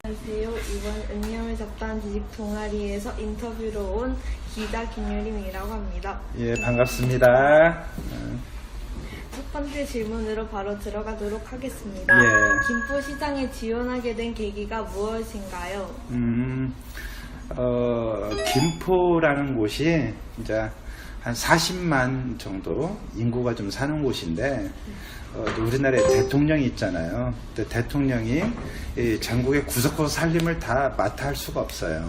안녕하세요. 이번 은념을 잡다한 지식 동아리에서 인터뷰로 온 기자 김유림이라고 합니다. 예, 반갑습니다. 첫 번째 질문으로 바로 들어가도록 하겠습니다. 예. 김포시장에 지원하게 된 계기가 무엇인가요? 김포라는 곳이 이제 한 40만 정도 인구가 좀 사는 곳인데, 우리나라에 대통령이 있잖아요. 근데 대통령이 이 전국의 구석구석 살림을 다 맡아 할 수가 없어요.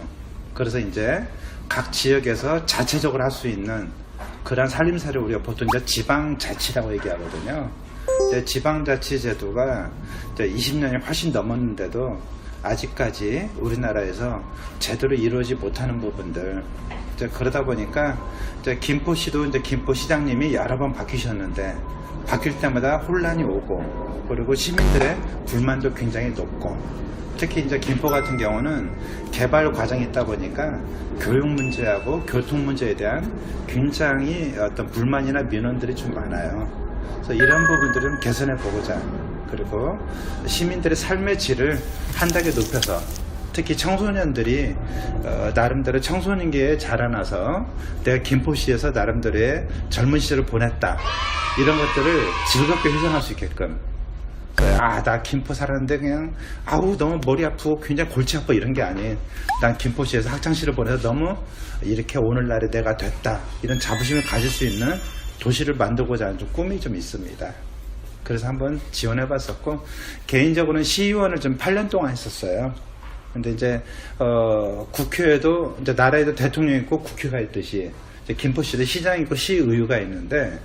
그래서 이제 각 지역에서 자체적으로 할 수 있는 그런 살림살이를 우리가 보통 이제 지방자치라고 얘기하거든요. 이제 지방자치 제도가 이제 20년이 훨씬 넘었는데도 아직까지 우리나라에서 제대로 이루어지지 못하는 부분들. 이제 그러다 보니까 이제 김포시도 이제 김포시장님이 여러 번 바뀌셨는데, 바뀔 때마다 혼란이 오고, 그리고 시민들의 불만도 굉장히 높고, 특히 이제 김포 같은 경우는 개발 과정이 있다 보니까 교육 문제하고 교통 문제에 대한 굉장히 어떤 불만이나 민원들이 좀 많아요. 그래서 이런 부분들은 개선해 보고자, 그리고 시민들의 삶의 질을 한 단계 높여서, 특히 청소년들이 나름대로 청소년기에 자라나서 내가 김포시에서 나름대로의 젊은 시절을 보냈다, 이런 것들을 즐겁게 회상할 수 있게끔, 나 김포 살았는데 그냥 너무 머리 아프고 굉장히 골치 아파 이런 게 아닌, 난 김포시에서 학창시를 보내서 너무 이렇게 오늘날에 내가 됐다, 이런 자부심을 가질 수 있는 도시를 만들고자 하는 좀 꿈이 좀 있습니다. 그래서 한번 지원해 봤었고, 개인적으로는 시의원을 좀 8년 동안 했었어요. 근데 이제 국회에도 이제 나라에도 대통령이 있고 국회가 있듯이 이제 김포시도 시장이 있고 시의회가 있는데,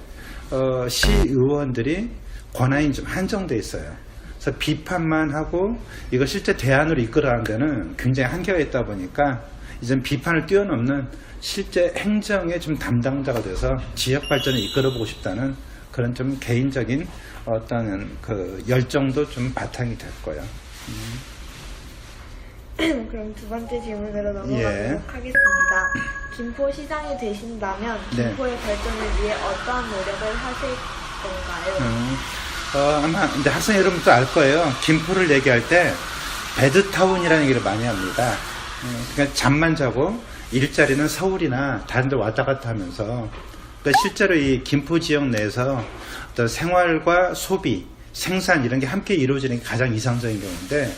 시의원들이 권한이 좀 한정돼 있어요. 그래서 비판만 하고 이거 실제 대안으로 이끌어가는 데는 굉장히 한계가 있다 보니까 이젠 비판을 뛰어넘는 실제 행정의 좀 담당자가 돼서 지역 발전을 이끌어보고 싶다는 그런 좀 개인적인 어떤 그 열정도 좀 바탕이 될 거예요. 그럼 두 번째 질문으로 넘어가도록 하겠습니다. 김포시장이 되신다면 김포의 발전을 위해 어떠한 노력을 하실 건가요? 아마 이제 학생 여러분도 알 거예요. 김포를 얘기할 때 배드타운이라는 얘기를 많이 합니다. 그러니까 잠만 자고 일자리는 서울이나 다른 데 왔다 갔다 하면서, 그러니까 실제로 이 김포 지역 내에서 어떤 생활과 소비, 생산 이런 게 함께 이루어지는 게 가장 이상적인 경우인데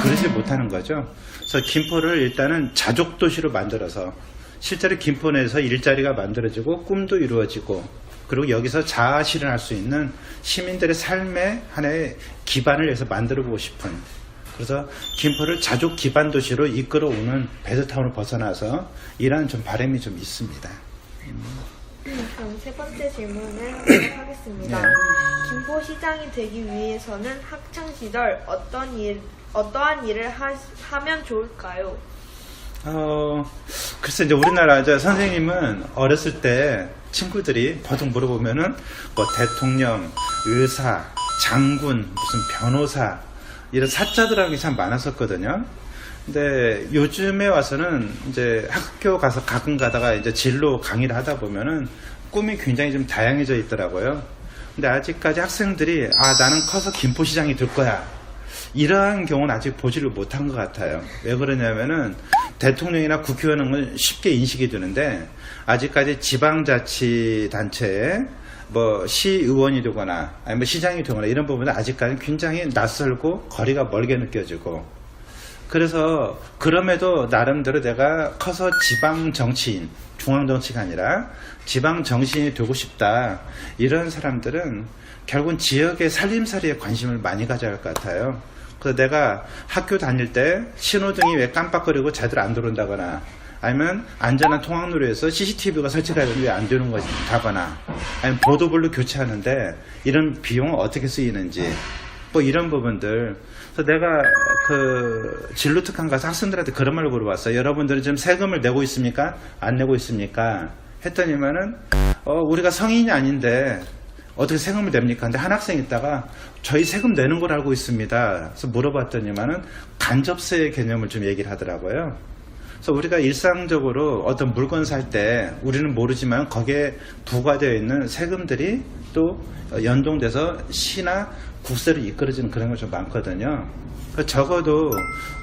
그러지 못하는 거죠. 그래서 김포를 일단은 자족도시로 만들어서 실제로 김포 내에서 일자리가 만들어지고 꿈도 이루어지고, 그리고 여기서 자아 실현할 수 있는 시민들의 삶의 하나의 기반을 해서 만들어보고 싶은, 그래서 김포를 자족 기반 도시로 이끌어오는 배드타운을 벗어나서 이러한 좀 바람이 좀 있습니다. 그럼 세 번째 질문을 하도록 하겠습니다. 김포시장이 되기 위해서는 학창시절 어떠한 일을 하면 좋을까요? 글쎄, 이제 우리나라 선생님은 어렸을 때 친구들이 보통 물어보면은 뭐 대통령, 의사, 장군, 무슨 변호사, 이런 사자들하고 참 많았었거든요. 근데 요즘에 와서는 이제 학교 가서 가끔 가다가 이제 진로 강의를 하다 보면은 꿈이 굉장히 좀 다양해져 있더라고요. 근데 아직까지 학생들이 나는 커서 김포시장이 될 거야, 이러한 경우는 아직 보지를 못한 것 같아요. 왜 그러냐면은 대통령이나 국회의원은 쉽게 인식이 되는데, 아직까지 지방자치단체에 뭐 시의원이 되거나 아니면 시장이 되거나 이런 부분은 아직까지 굉장히 낯설고 거리가 멀게 느껴지고, 그래서 그럼에도 나름대로 내가 커서 지방 정치인, 중앙 정치가 아니라 지방 정치인이 되고 싶다. 이런 사람들은 결국은 지역의 살림살이에 관심을 많이 가져야 할 것 같아요. 그래서 내가 학교 다닐 때 신호등이 왜 깜빡거리고 제대로 안 들어온다거나, 아니면 안전한 통학로에서 CCTV가 설치가 되는데 왜 안 되는 거다거나, 아니면 보도블루 교체하는데 이런 비용은 어떻게 쓰이는지, 뭐 이런 부분들. 그래서 내가 그 진로 특강 가서 학생들한테 그런 말을 물어봤어요. 여러분들은 지금 세금을 내고 있습니까? 안 내고 있습니까? 했더니만은 우리가 성인이 아닌데 어떻게 세금을 냅니까? 근데 한 학생이 있다가 저희 세금 내는 걸 알고 있습니다. 그래서 물어봤더니만은 간접세의 개념을 좀 얘기를 하더라고요. 그래서 우리가 일상적으로 어떤 물건 살 때 우리는 모르지만 거기에 부과되어 있는 세금들이 또 연동돼서 시나 국세로 이끌어지는 그런 게 좀 많거든요. 적어도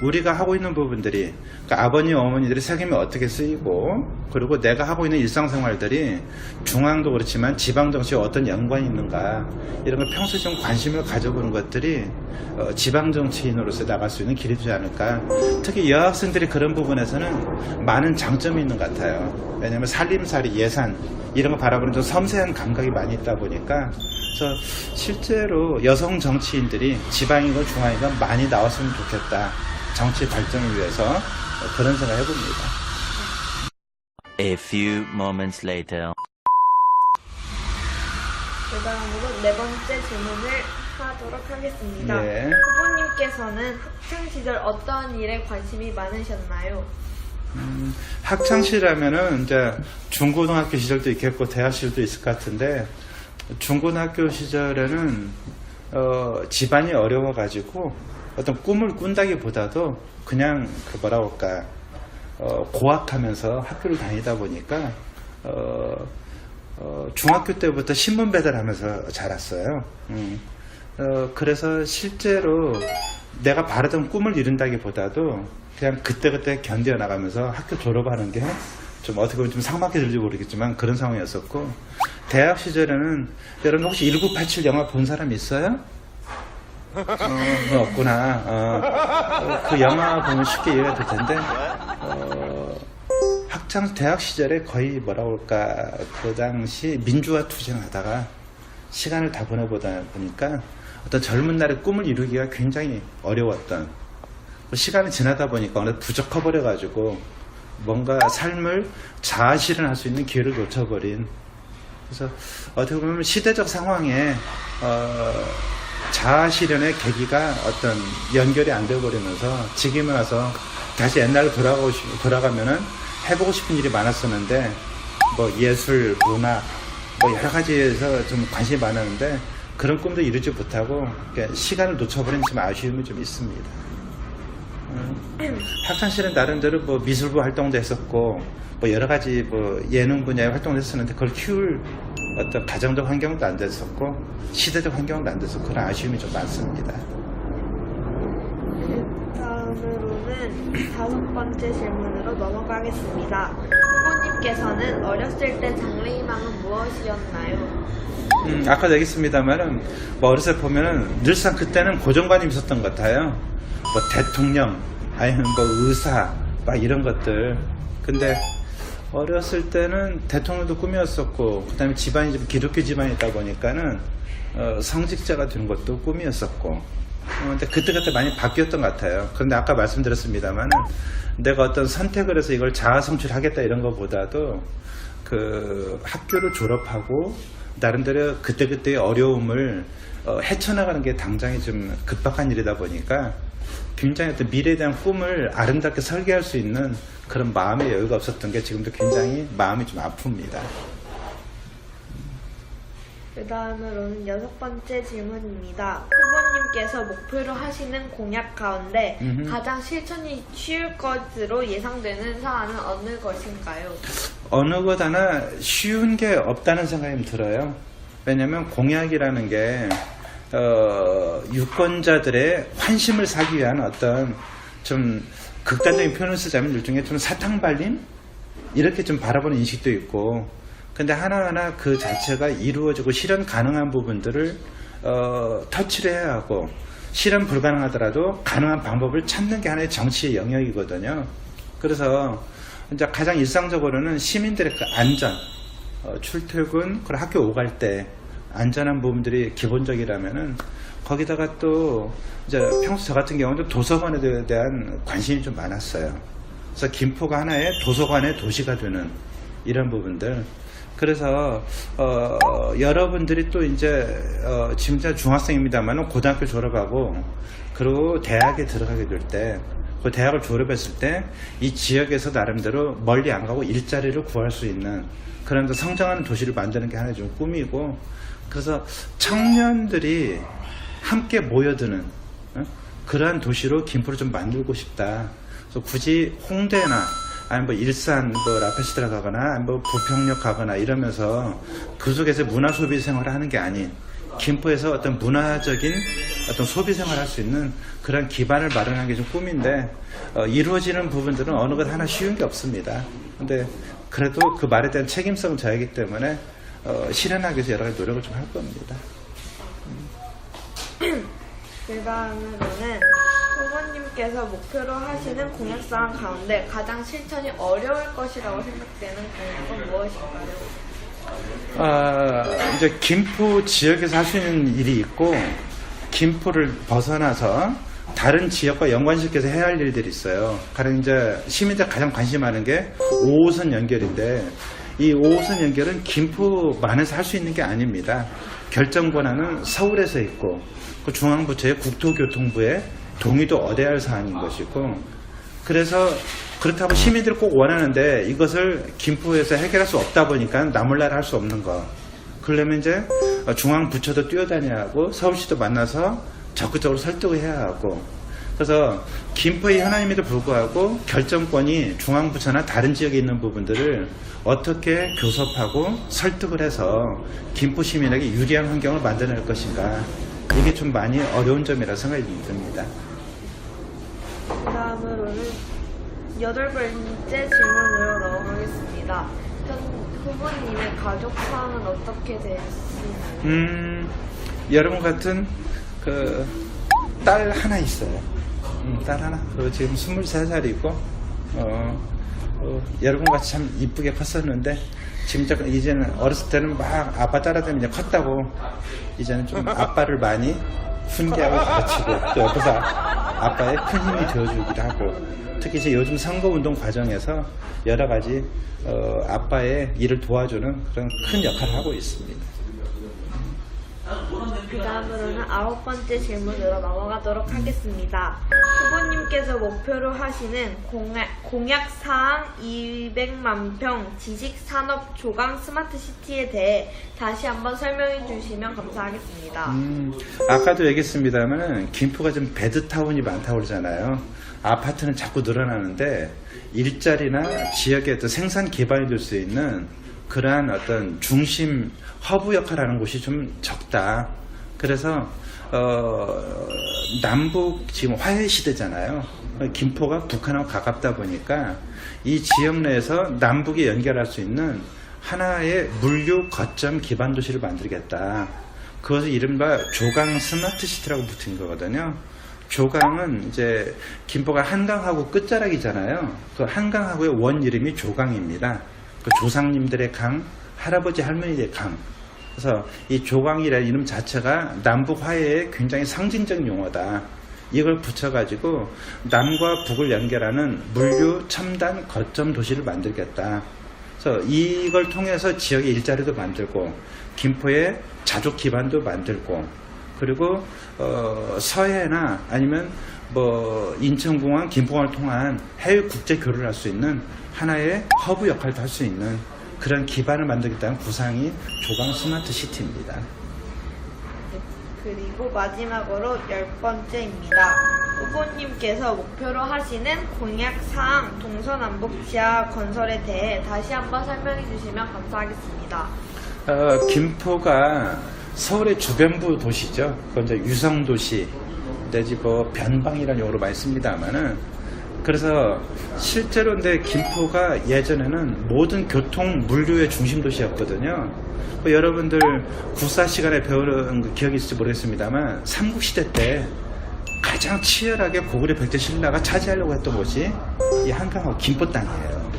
우리가 하고 있는 부분들이, 그러니까 아버님, 어머니들의 세금이 어떻게 쓰이고, 그리고 내가 하고 있는 일상생활들이 중앙도 그렇지만 지방정치와 어떤 연관이 있는가, 이런 걸 평소에 좀 관심을 가져보는 것들이 지방정치인으로서 나갈 수 있는 길이 되지 않을까. 특히 여학생들이 그런 부분에서는 많은 장점이 있는 것 같아요. 왜냐하면 살림살이, 예산 이런 거 바라보는 좀 섬세한 감각이 많이 있다 보니까. 그래서 실제로 여성 정치인들이 지방이건 중앙이건 많이 나왔으면 좋겠다. 정치 발전을 위해서 그런 생각 해봅니다. A few moments later. 그 다음으로 네 번째 질문을 하도록 하겠습니다. 예. 후보님께서는 학창시절 어떠한 일에 관심이 많으셨나요? 학창시라면은 이제 중고등학교 시절도 있겠고 대학 시절도 있을 것 같은데, 중고등학교 시절에는 집안이 어려워가지고 어떤 꿈을 꾼다기보다도 그냥 그 뭐라고 할까, 고학하면서 학교를 다니다 보니까 중학교 때부터 신문 배달하면서 자랐어요. 그래서 실제로 내가 바라던 꿈을 이룬다기보다도 그냥 그때그때 견뎌나가면서 학교 졸업하는 게 좀 어떻게 보면 좀 삭막해 들지 모르겠지만 그런 상황이었었고, 대학 시절에는 여러분 혹시 1987 영화 본 사람 있어요? 없구나. 그 영화 보면 쉽게 이해가 될 텐데, 대학 시절에 거의 뭐라고 할까, 그 당시 민주화 투쟁을 하다가 시간을 다 보내보다 보니까 어떤 젊은 날의 꿈을 이루기가 굉장히 어려웠던, 시간이 지나다 보니까 어느 부족 커버려가지고 뭔가 삶을 자아 실현할 수 있는 기회를 놓쳐버린, 그래서 어떻게 보면 시대적 상황에 자아 실현의 계기가 어떤 연결이 안 되어버리면서 지금에 와서 다시 옛날로 돌아가면은 해보고 싶은 일이 많았었는데, 뭐 예술, 문학, 뭐 여러 가지에서 좀 관심이 많았는데 그런 꿈도 이루지 못하고 시간을 놓쳐버린 좀 아쉬움이 좀 있습니다. 학창시절은 나름대로 뭐 미술부 활동도 했었고 뭐 여러 가지 뭐 예능 분야의 활동도 했었는데 그걸 키울 어떤 가정적 환경도 안 됐었고 시대적 환경도 안 돼서 그런 아쉬움이 좀 많습니다. 다음으로는 다섯 번째 질문으로 넘어가겠습니다. 후보님께서는 어렸을 때 장래희망은 무엇이었나요? 아까도 얘기했습니다만은 뭐 어렸을 때 보면은 늘상 그때는 고정관념이 있었던 것 같아요. 뭐 대통령, 아니면 뭐 의사, 막 이런 것들. 근데 어렸을 때는 대통령도 꿈이었었고, 그 다음에 집안이 좀 기독교 집안이다 보니까는 성직자가 되는 것도 꿈이었었고, 근데 그때그때 많이 바뀌었던 것 같아요. 그런데 아까 말씀드렸습니다만은 내가 어떤 선택을 해서 이걸 자아 성취하겠다 이런 것보다도 그 학교를 졸업하고 나름대로 그때그때의 어려움을 헤쳐나가는 게 당장이 좀 급박한 일이다 보니까 굉장히 어떤 미래에 대한 꿈을 아름답게 설계할 수 있는 그런 마음의 여유가 없었던 게 지금도 굉장히 마음이 좀 아픕니다. 그 다음으로는 여섯 번째 질문입니다. 후보님께서 목표로 하시는 공약 가운데 가장 실천이 쉬울 것으로 예상되는 사안은 어느 것인가요? 어느 것 하나 쉬운 게 없다는 생각이 들어요. 왜냐하면 공약이라는 게 유권자들의 환심을 사기 위한 어떤 좀 극단적인 표현을 쓰자면 일종의 좀 사탕발림? 이렇게 좀 바라보는 인식도 있고, 근데 하나하나 그 자체가 이루어지고 실현 가능한 부분들을 터치를 해야 하고, 실현 불가능하더라도 가능한 방법을 찾는 게 하나의 정치의 영역이거든요. 그래서 이제 가장 일상적으로는 시민들의 그 안전, 출퇴근, 그리고 학교 오갈 때 안전한 부분들이 기본적이라면은 거기다가 또 이제 평소 저 같은 경우는 도서관에 대한 관심이 좀 많았어요. 그래서 김포가 하나의 도서관의 도시가 되는 이런 부분들. 그래서 여러분들이 또 이제 지금 제가 중학생입니다만 고등학교 졸업하고 그리고 대학에 들어가게 될 때 그 대학을 졸업했을 때 이 지역에서 나름대로 멀리 안 가고 일자리를 구할 수 있는 그런 성장하는 도시를 만드는 게 하나의 좀 꿈이고, 그래서 청년들이 함께 모여드는 그러한 도시로 김포를 좀 만들고 싶다. 그래서 굳이 홍대나 아니 뭐 일산 뭐 라페시드라 가거나 아니 뭐 부평역 가거나 이러면서 그 속에서 문화 소비 생활을 하는 게 아닌 김포에서 어떤 문화적인 어떤 소비 생활을 할 수 있는 그런 기반을 마련하는 게 좀 꿈인데 이루어지는 부분들은 어느 것 하나 쉬운 게 없습니다. 근데 그래도 그 말에 대한 책임성은 저이기 때문에 실현하기 위해서 여러 가지 노력을 좀 할 겁니다. 그 다음으로는 후보님께서 목표로 하시는 공약사항 가운데 가장 실천이 어려울 것이라고 생각되는 공약은 무엇일까요? 이제 김포 지역에서 할 수 있는 일이 있고 김포를 벗어나서 다른 지역과 연관시켜서 해야 할 일들이 있어요. 가령 이제 시민들 가장 관심 많은 게 5호선 연결인데 이 5호선 연결은 김포만에서 할 수 있는 게 아닙니다. 결정 권한은 서울에서 있고 그 중앙부처의 국토교통부에 동의도 얻어야 할 사안인 것이고, 그래서 그렇다고 시민들이 꼭 원하는데 이것을 김포에서 해결할 수 없다 보니까 나몰라라 할 수 없는 거. 그러려면 이제 중앙부처도 뛰어다녀야 하고 서울시도 만나서 적극적으로 설득을 해야 하고, 그래서 김포의 현안임에도 불구하고 결정권이 중앙부처나 다른 지역에 있는 부분들을 어떻게 교섭하고 설득을 해서 김포 시민에게 유리한 환경을 만들어낼 것인가, 이게 좀 많이 어려운 점이라 생각이 듭니다. 그 다음으로는 8번째 질문으로 넘어가겠습니다. 현 후보님의 가족 상황은 어떻게 되시나요? 여러분 같은 그 딸 하나 있어요. 딸 하나. 지금 23살이고 여러분 같이 참 이쁘게 컸었는데 지금 이제는 어렸을 때는 막 아빠 따라다니며 컸다고 이제는 좀 아빠를 많이 훈계하고 가르치고 또 옆에서 아빠의 큰 힘이 되어주기도 하고, 특히 이제 요즘 선거운동 과정에서 여러 가지 아빠의 일을 도와주는 그런 큰 역할을 하고 있습니다. 그 다음으로는 9번째 질문으로 넘어가도록 하겠습니다. 후보님께서 목표로 하시는 공약사항 200만 평 지식산업 조강 스마트시티에 대해 다시 한번 설명해 주시면 감사하겠습니다. 아까도 얘기했습니다만 김포가 좀 배드타운이 많다고 그러잖아요. 아파트는 자꾸 늘어나는데 일자리나 지역의 어떤 생산 기반이 될 수 있는 그러한 어떤 중심 허브 역할을 하는 곳이 좀 적다. 그래서 남북 지금 화해 시대잖아요. 김포가 북한하고 가깝다 보니까 이 지역 내에서 남북이 연결할 수 있는 하나의 물류 거점 기반 도시를 만들겠다. 그것을 이른바 조강 스마트시티라고 붙인 거거든요. 조강은 이제 김포가 한강하고 끝자락이잖아요. 그 한강하고의 원 이름이 조강입니다. 그 조상님들의 강, 할아버지 할머니들의 강. 그래서 이 조강이라는 이름 자체가 남북 화해의 굉장히 상징적 용어다. 이걸 붙여가지고 남과 북을 연결하는 물류 첨단 거점 도시를 만들겠다. 그래서 이걸 통해서 지역의 일자리도 만들고 김포의 자족 기반도 만들고, 그리고 서해나 아니면 뭐 인천공항, 김포공항을 통한 해외 국제 교류를 할 수 있는 하나의 허브 역할도 할 수 있는 그런 기반을 만들겠다는 구상이 조강 스마트 시티입니다. 그리고 마지막으로 10번째입니다. 후보님께서 목표로 하시는 공약사항 동서남북 지하 건설에 대해 다시 한번 설명해 주시면 감사하겠습니다. 김포가 서울의 주변부 도시죠. 그건 이제 유성도시 내지 뭐 변방이라는 용어로 많이 씁니다만은, 그래서 실제로 근데 김포가 예전에는 모든 교통 물류의 중심 도시였거든요. 여러분들 국사 시간에 배우는 기억이 있을지 모르겠습니다만 삼국시대 때 가장 치열하게 고구려 백제 신라가 차지하려고 했던 곳이 이 한강하고 김포 땅이에요.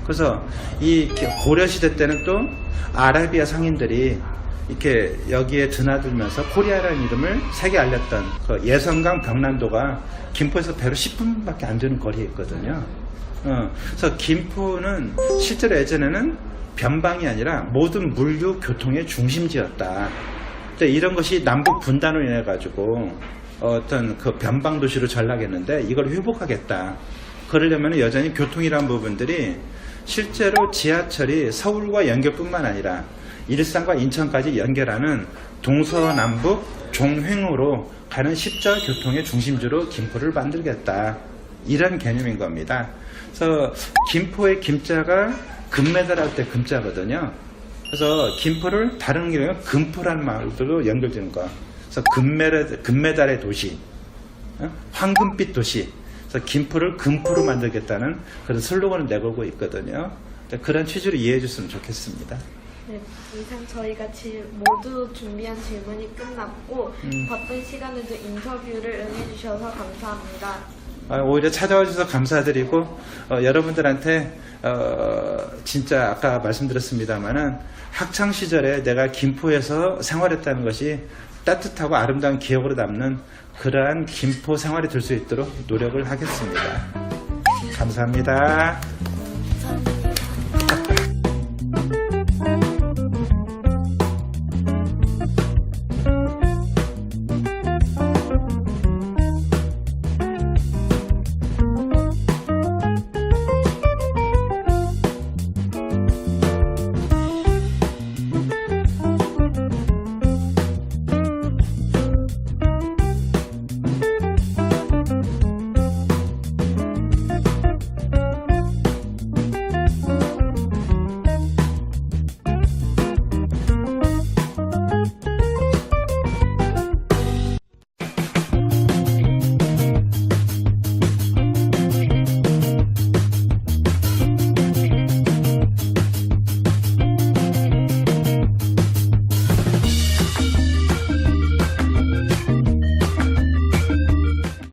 그래서 이 고려 시대 때는 또 아라비아 상인들이 이렇게 여기에 드나들면서 코리아라는 이름을 세계 알렸던 그 예성강 병란도가 김포에서 배로 10분밖에 안 되는 거리에 있거든요. 그래서 김포는 실제로 예전에는 변방이 아니라 모든 물류 교통의 중심지였다. 이런 것이 남북 분단으로 인해 가지고 어떤 그 변방 도시로 전락했는데 이걸 회복하겠다. 그러려면 여전히 교통이라는 부분들이 실제로 지하철이 서울과 연결뿐만 아니라 일산과 인천까지 연결하는 동서남북 종횡으로 가는 십자 교통의 중심지로 김포를 만들겠다. 이런 개념인 겁니다. 그래서 김포의 김자가 금메달 할 때 금자거든요. 그래서 김포를 다른 경우에 금포라는 말로 연결되는 거. 그래서 금메달의 도시, 황금빛 도시. 그래서 김포를 금포로 만들겠다는 그런 슬로건을 내걸고 있거든요. 그런 취지로 이해해 줬으면 좋겠습니다. 네, 이상 저희가 모두 준비한 질문이 끝났고 바쁜 시간에도 인터뷰를 응해주셔서 감사합니다. 오히려 찾아와 주셔서 감사드리고 여러분들한테 진짜 아까 말씀드렸습니다마는 학창 시절에 내가 김포에서 생활했다는 것이 따뜻하고 아름다운 기억으로 남는 그러한 김포 생활이 될 수 있도록 노력을 하겠습니다. 감사합니다.